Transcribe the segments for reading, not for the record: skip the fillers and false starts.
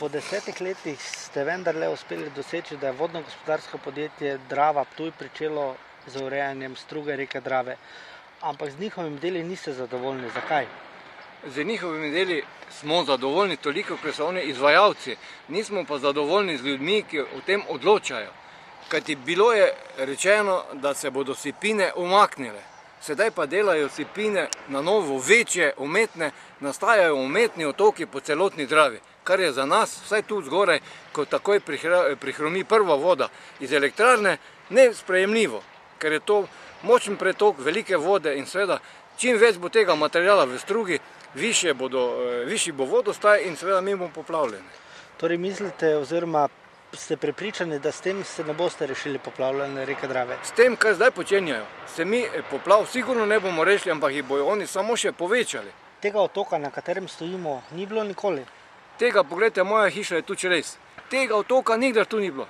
Po 10 letih ste vendarle uspeli doseči, da je vodno-gospodarsko podjetje Drava Ptuj pričelo z urejanjem struge reke Drave. Ampak z njihovimi deli niste zadovoljni. Zakaj? Z njihovimi deli smo zadovoljni toliko, ker so oni izvajalci. Nismo pa zadovoljni z ljudmi, ki o tem odločajo. Kajti bilo je rečeno, da se bodo sipine umaknile. Sedaj pa delajo sipine na novo, večje, umetne, nastajajo umetni otoki po celotni Dravi. Kar je za nas, vsaj tu zgoraj, ko takoj prihromi prva voda iz elektrarne, nesprejemljivo. Ker je to močen pretok velike vode in seveda, čim več bo tega materijala v strugi, višji bo vodostaj in seveda mi bomo poplavljeni. Torej mislite oziroma ste prepričani, da s tem se ne boste rešili poplavljene reke Drave? S tem, kar zdaj počenjajo, se mi poplav sigurno ne bomo rešili, ampak jih bojo oni samo še povečali. Tega otoka, na katerem stojimo, ni bilo nikoli? Tega, pogledajte, moja hiša je tu čez. Tega otoka nikdar tu ni bilo.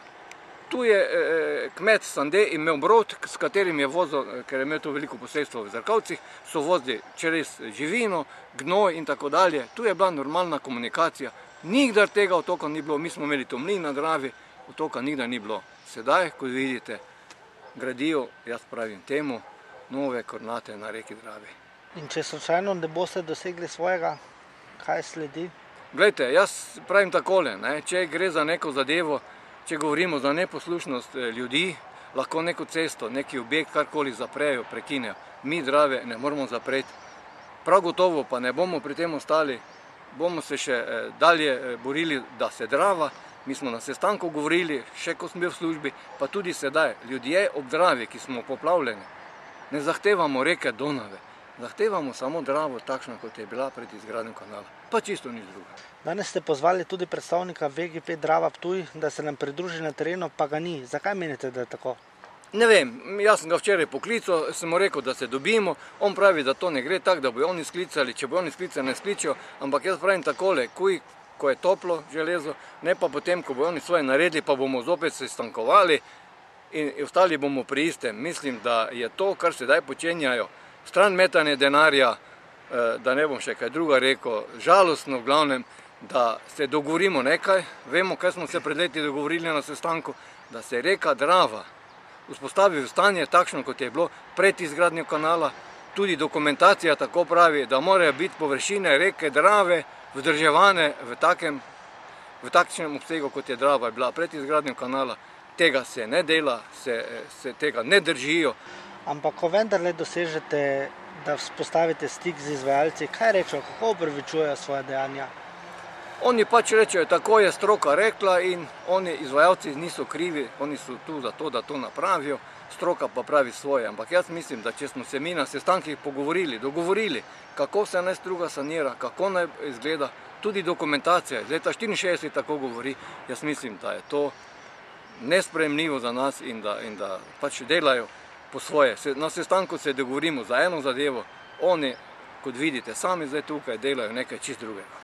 Tu je kmet Sande imel brod, s katerim je vozil, ker je imel tu veliko posredstvo v Zrkavcih, so vozili čez živino, gnoj in tako dalje. Tu je bila normalna komunikacija. Nikdar tega otoka ni bilo, mi smo imeli to mlin na Dravi, otoka nikdar ni bilo. Sedaj, kot vidite, gradijo, jaz pravim temu, nove koordinate na reki Dravi. In če slučajno ne boste dosegli svojega, kaj sledi? Glejte, jaz pravim takole, če gre za neko zadevo, če govorimo za neposlušnost ljudi, lahko neko cesto, neki objekt, karkoli zaprejo, prekinejo. Mi Drave ne moramo zapreti. Prav gotovo pa ne bomo pri tem ostali, bomo se še dalje borili, da se Drava, mi smo na sestanku govorili, še ko smo bili v službi, pa tudi sedaj, ljudje ob Dravi, ki smo poplavljeni, ne zahtevamo reke Donave, zahtevamo samo Dravo takšno, kot je bila pred izgradnjo kanala, pa čisto nič druga. Danes ste pozvali tudi predstavnika VGP Drava Ptuj, da se nam pridruži na terenu, pa ga ni. Zakaj menite, da je tako? Ne vem, jaz sem ga včeraj poklical, sem mu rekel, da se dobimo, on pravi, da to ne gre tako, da bojo oni sklicali, če bojo oni sklicali, ne skličajo, ampak jaz pravim takole, ko je toplo železo, ne pa potem, ko bojo oni svoje naredili, pa bomo zopet se stankovali in ostali bomo pri istem. Mislim, da je to, kar sedaj počenjajo, stran metanje denarja, da ne bom še kaj druga rekel, žalostno v glavnem, da se dogovorimo nekaj, vemo, kaj smo se pred leti dogovorili na sestanku, da se reka Drava vzpostavi v stanje takšno, kot je bilo pred izgradnjo kanala, tudi dokumentacija tako pravi, da morajo biti površine reke Drave vzdrževane v takšnem obsegu, kot je Drava bila pred izgradnjo kanala. Tega se ne dela, se tega ne držijo. Ampak ko vendarle dosežete, da vzpostavite stik z izvajalci, kaj rečejo, kako opravičujejo svoje dejanja? Oni pač rečejo, tako je stroka rekla in oni izvajalci niso krivi, oni so tu zato, da to napravijo, stroka pa pravi svoje. Ampak jaz mislim, da če smo se mi na sestankih dogovorili, kako se naj struga sanira, kako naj izgleda, tudi dokumentacija iz leta 1964 tako govori, jaz mislim, da je to nesprejemljivo za nas in da pač delajo po svoje. Na sestanku se dogovorimo za eno zadevo, oni, kot vidite, sami zdaj tukaj delajo nekaj čist drugega.